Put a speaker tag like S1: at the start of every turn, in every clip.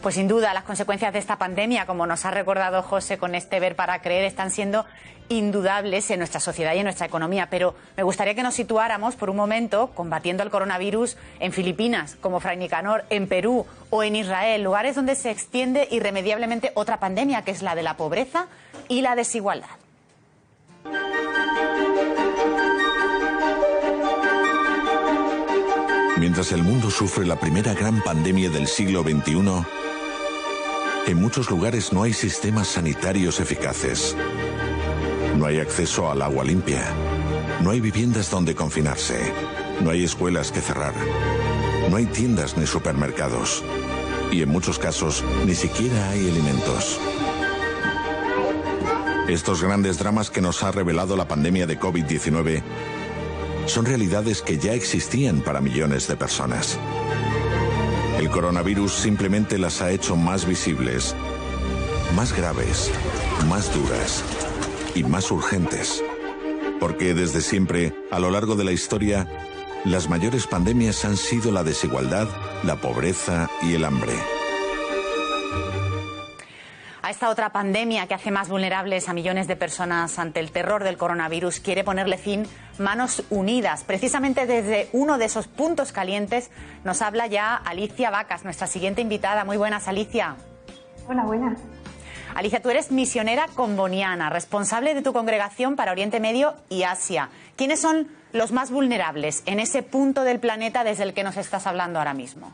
S1: Pues sin duda las consecuencias de esta pandemia, como nos ha recordado José con este Ver para Creer, están siendo indudables en nuestra sociedad y en nuestra economía. Pero me gustaría que nos situáramos por un momento combatiendo el coronavirus en Filipinas, como Fray Nicanor, en Perú o en Israel, lugares donde se extiende irremediablemente otra pandemia, que es la de la pobreza y la desigualdad.
S2: Mientras el mundo sufre la primera gran pandemia del siglo XXI, en muchos lugares no hay sistemas sanitarios eficaces. No hay acceso al agua limpia. No hay viviendas donde confinarse. No hay escuelas que cerrar. No hay tiendas ni supermercados. Y en muchos casos ni siquiera hay alimentos. Estos grandes dramas que nos ha revelado la pandemia de COVID-19 son realidades que ya existían para millones de personas. El coronavirus simplemente las ha hecho más visibles, más graves, más duras y más urgentes. Porque desde siempre, a lo largo de la historia, las mayores pandemias han sido la desigualdad, la pobreza y el hambre.
S1: A esta otra pandemia que hace más vulnerables a millones de personas ante el terror del coronavirus quiere ponerle fin Manos Unidas. Precisamente desde uno de esos puntos calientes nos habla ya Alicia Vacas, nuestra siguiente invitada. Muy buenas, Alicia.
S3: Hola, buenas.
S1: Alicia, tú eres misionera comboniana, responsable de tu congregación para Oriente Medio y Asia. ¿Quiénes son los más vulnerables en ese punto del planeta desde el que nos estás hablando ahora mismo?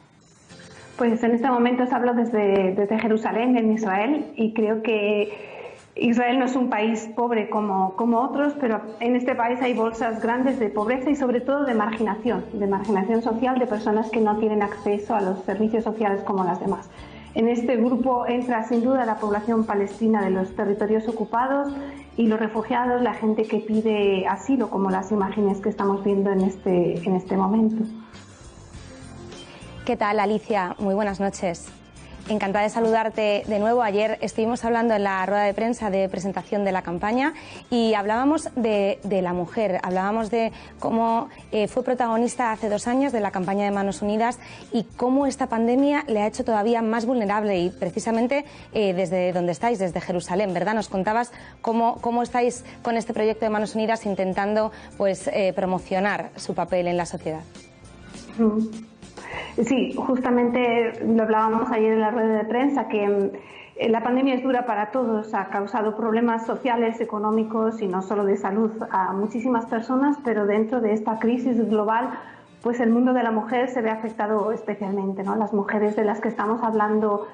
S3: Pues en este momento os hablo desde Jerusalén, en Israel, y creo que Israel no es un país pobre como otros, pero en este país hay bolsas grandes de pobreza y sobre todo de marginación social de personas que no tienen acceso a los servicios sociales como las demás. En este grupo entra sin duda la población palestina de los territorios ocupados y los refugiados, la gente que pide asilo, como las imágenes que estamos viendo en este momento.
S4: ¿Qué tal, Alicia? Muy buenas noches. Encantada de saludarte de nuevo. Ayer estuvimos hablando en la rueda de prensa de presentación de la campaña y hablábamos de la mujer, hablábamos de cómo fue protagonista hace 2 años de la campaña de Manos Unidas y cómo esta pandemia le ha hecho todavía más vulnerable y precisamente desde donde estáis, desde Jerusalén, ¿verdad? Nos contabas cómo estáis con este proyecto de Manos Unidas intentando pues promocionar su papel en la sociedad.
S3: Sí, justamente lo hablábamos ayer en la rueda de prensa, que la pandemia es dura para todos, ha causado problemas sociales, económicos y no solo de salud a muchísimas personas, pero dentro de esta crisis global, pues el mundo de la mujer se ve afectado especialmente, ¿no? Las mujeres de las que estamos hablando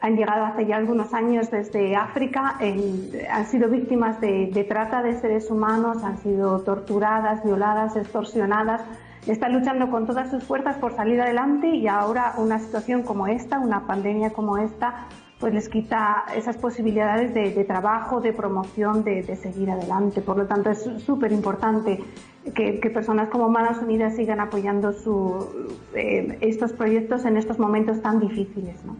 S3: han llegado hace ya algunos años desde África, han sido víctimas de trata de seres humanos, han sido torturadas, violadas, extorsionadas. Están luchando con todas sus fuerzas por salir adelante y ahora una situación como esta, una pandemia como esta, pues les quita esas posibilidades de trabajo, de promoción, de seguir adelante. Por lo tanto, es súper importante que personas como Manos Unidas sigan apoyando estos proyectos en estos momentos tan difíciles, ¿no?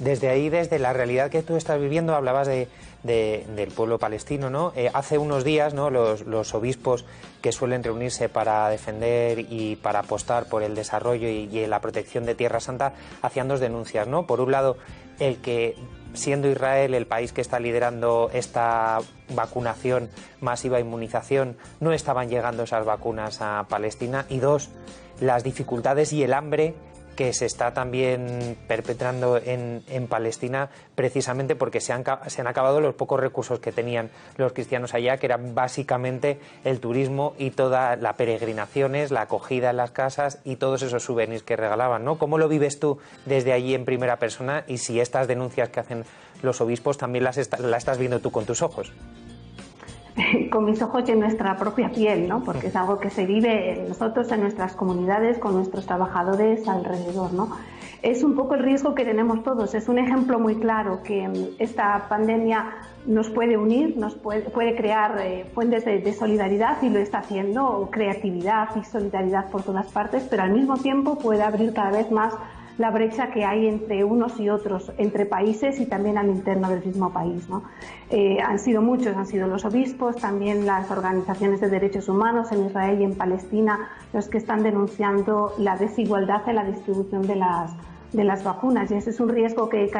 S5: Desde ahí, desde la realidad que tú estás viviendo, hablabas del pueblo palestino, ¿no? Hace unos días, ¿no? Los obispos que suelen reunirse para defender y para apostar por el desarrollo y la protección de Tierra Santa hacían 2 denuncias, ¿no? Por un lado, el que siendo Israel el país que está liderando esta vacunación masiva, inmunización, no estaban llegando esas vacunas a Palestina, y 2, las dificultades y el hambre que se está también perpetrando en Palestina, precisamente porque se han acabado los pocos recursos que tenían los cristianos allá, que eran básicamente el turismo y todas las peregrinaciones, la acogida en las casas y todos esos souvenirs que regalaban, ¿no? ¿Cómo lo vives tú desde allí en primera persona y si estas denuncias que hacen los obispos también las estás viendo tú con tus ojos?
S3: Con mis ojos y en nuestra propia piel, ¿no? Porque es algo que se vive nosotros en nuestras comunidades, con nuestros trabajadores alrededor, ¿no? Es un poco el riesgo que tenemos todos. Es un ejemplo muy claro que esta pandemia nos puede unir, nos puede crear fuentes de solidaridad, y lo está haciendo, creatividad y solidaridad por todas partes, pero al mismo tiempo puede abrir cada vez más la brecha que hay entre unos y otros, entre países y también al interno del mismo país, ¿no? Han sido muchos, han sido los obispos, también las organizaciones de derechos humanos en Israel y en Palestina, los que están denunciando la desigualdad en la distribución de de las vacunas, y ese es un riesgo que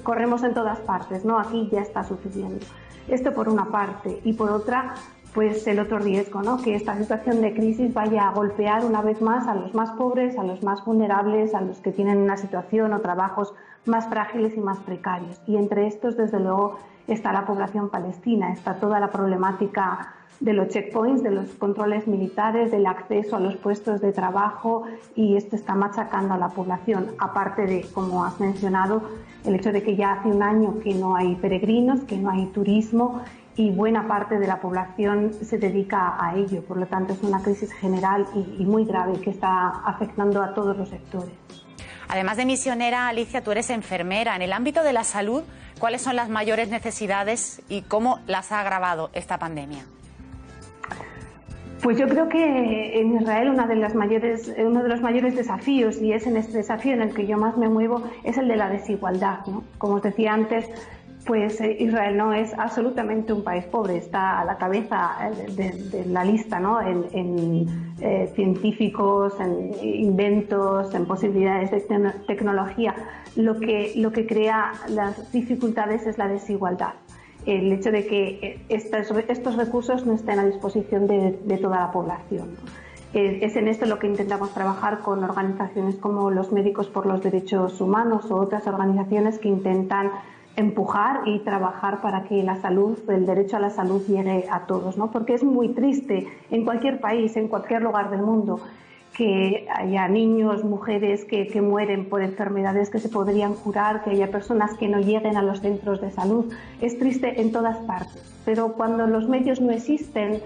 S3: corremos en todas partes, ¿no? Aquí ya está sucediendo. Esto por una parte, y por otra, pues el otro riesgo, ¿no? Que esta situación de crisis vaya a golpear una vez más a los más pobres, a los más vulnerables, a los que tienen una situación o trabajos más frágiles y más precarios. Y entre estos, desde luego, está la población palestina, está toda la problemática de los checkpoints, de los controles militares, del acceso a los puestos de trabajo, y esto está machacando a la población, aparte de, como has mencionado, el hecho de que ya hace un año que no hay peregrinos, que no hay turismo, y buena parte de la población se dedica a ello. Por lo tanto, es una crisis general y muy grave que está afectando a todos los sectores.
S1: Además de misionera, Alicia, tú eres enfermera. En el ámbito de la salud, ¿cuáles son las mayores necesidades y cómo las ha agravado esta pandemia?
S3: Pues yo creo que en Israel uno de los mayores desafíos, y es en este desafío en el que yo más me muevo, es el de la desigualdad, ¿no? Como os decía antes, pues Israel no es absolutamente un país pobre, está a la cabeza de la lista, ¿no? En científicos, en inventos, en posibilidades de tecnología. Lo que crea las dificultades es la desigualdad. El hecho de que estos recursos no estén a disposición de toda la población, ¿no? Es en esto lo que intentamos trabajar con organizaciones como los Médicos por los Derechos Humanos o otras organizaciones que intentan empujar y trabajar para que la salud, el derecho a la salud llegue a todos, ¿no? Porque es muy triste en cualquier país, en cualquier lugar del mundo, que haya niños, mujeres que mueren por enfermedades que se podrían curar, que haya personas que no lleguen a los centros de salud. Es triste en todas partes, pero cuando los medios no existen,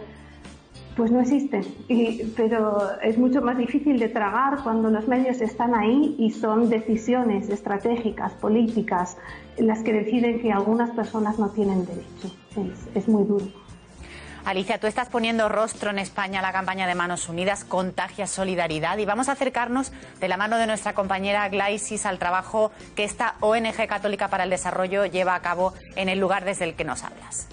S3: pues no existen. Pero es mucho más difícil de tragar cuando los medios están ahí y son decisiones estratégicas, políticas, las que deciden que algunas personas no tienen derecho. Es muy duro.
S1: Alicia, tú estás poniendo rostro en España a la campaña de Manos Unidas, Contagia Solidaridad, y vamos a acercarnos de la mano de nuestra compañera Glaisis al trabajo que esta ONG Católica para el Desarrollo lleva a cabo en el lugar desde el que nos hablas.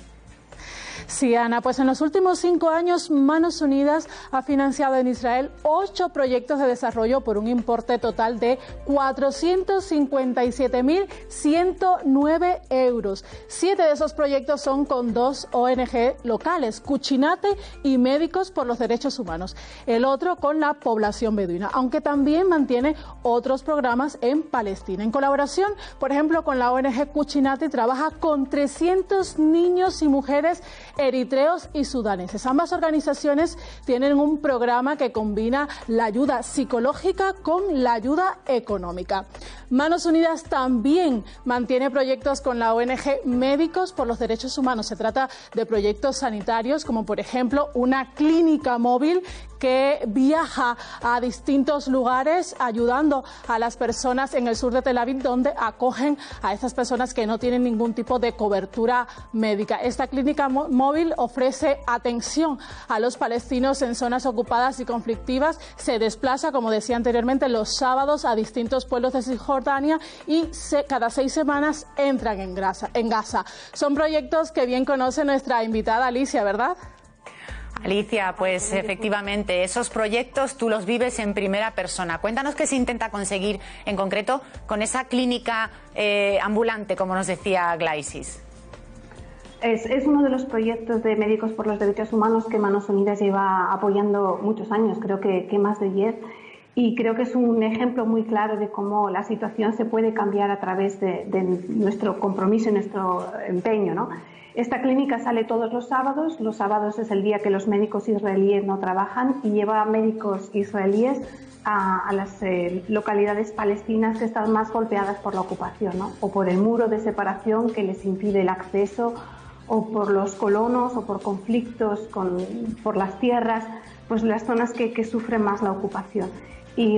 S6: Sí, Ana, pues en los últimos 5 años Manos Unidas ha financiado en Israel 8 proyectos de desarrollo por un importe total de 457.109 euros. 7 de esos proyectos son con 2 ONG locales, Cuchinate y Médicos por los Derechos Humanos. El otro con la población beduina, aunque también mantiene otros programas en Palestina. En colaboración, por ejemplo, con la ONG Cuchinate, trabaja con 300 niños y mujeres eritreos y sudaneses. Ambas organizaciones tienen un programa que combina la ayuda psicológica con la ayuda económica. Manos Unidas también mantiene proyectos con la ONG Médicos por los Derechos Humanos. Se trata de proyectos sanitarios como, por ejemplo, una clínica móvil que viaja a distintos lugares ayudando a las personas en el sur de Tel Aviv, donde acogen a estas personas que no tienen ningún tipo de cobertura médica. Esta clínica móvil ofrece atención a los palestinos en zonas ocupadas y conflictivas. Se desplaza, como decía anteriormente, los sábados a distintos pueblos de Cisjordania y cada 6 semanas entran en Gaza. Son proyectos que bien conoce nuestra invitada Alicia, ¿verdad?
S1: Alicia, pues efectivamente, esos proyectos tú los vives en primera persona. Cuéntanos qué se intenta conseguir en concreto con esa clínica ambulante, como nos decía Glaisis.
S3: Es uno de los proyectos de Médicos por los Derechos Humanos que Manos Unidas lleva apoyando muchos años, creo que más de 10, y creo que es un ejemplo muy claro de cómo la situación se puede cambiar a través de nuestro compromiso y nuestro empeño, ¿no? Esta clínica sale todos los sábados es el día que los médicos israelíes no trabajan, y lleva médicos israelíes a las localidades palestinas que están más golpeadas por la ocupación, ¿no? O por el muro de separación que les impide el acceso, o por los colonos, o por conflictos por las tierras, pues las zonas que sufren más la ocupación. Y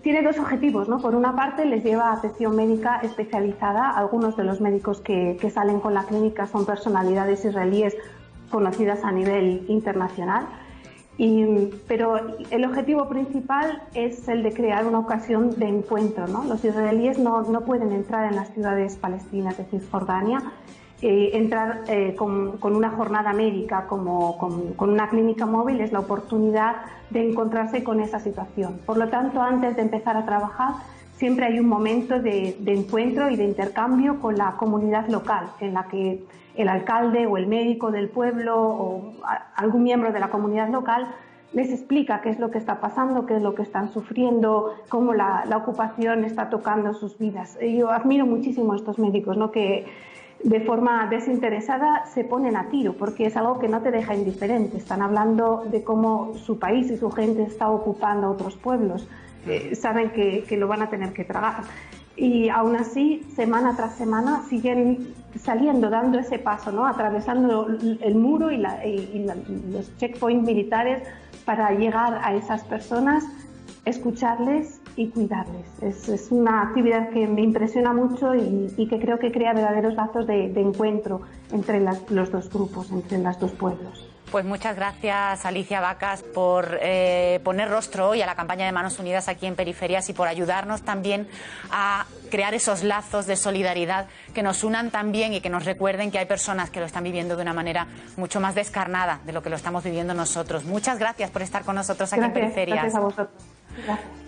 S3: tiene 2 objetivos, ¿no? Por una parte, les lleva atención médica especializada. Algunos de los médicos que salen con la clínica son personalidades israelíes conocidas a nivel internacional. Pero el objetivo principal es el de crear una ocasión de encuentro, ¿no? Los israelíes no pueden entrar en las ciudades palestinas de Cisjordania. Entrar con una jornada médica con una clínica móvil es la oportunidad de encontrarse con esa situación. Por lo tanto, antes de empezar a trabajar, siempre hay un momento de encuentro y de intercambio con la comunidad local, en la que el alcalde o el médico del pueblo o algún miembro de la comunidad local les explica qué es lo que está pasando, qué es lo que están sufriendo, cómo la ocupación está tocando sus vidas. Yo admiro muchísimo a estos médicos, ¿no?, que de forma desinteresada se ponen a tiro, porque es algo que no te deja indiferente. Están hablando de cómo su país y su gente está ocupando otros pueblos. Saben que lo van a tener que tragar. Y aún así, semana tras semana, siguen saliendo, dando ese paso, ¿no?, atravesando el muro y los checkpoints militares para llegar a esas personas, escucharles y cuidarles. Es una actividad que me impresiona mucho y que creo que crea verdaderos lazos de encuentro entre los dos grupos, entre los dos pueblos.
S1: Pues muchas gracias, Alicia Vacas, por poner rostro hoy a la campaña de Manos Unidas aquí en Periferias y por ayudarnos también a crear esos lazos de solidaridad que nos unan también y que nos recuerden que hay personas que lo están viviendo de una manera mucho más descarnada de lo que lo estamos viviendo nosotros. Muchas gracias por estar con nosotros aquí en Periferias.
S3: Gracias a vosotros. Gracias.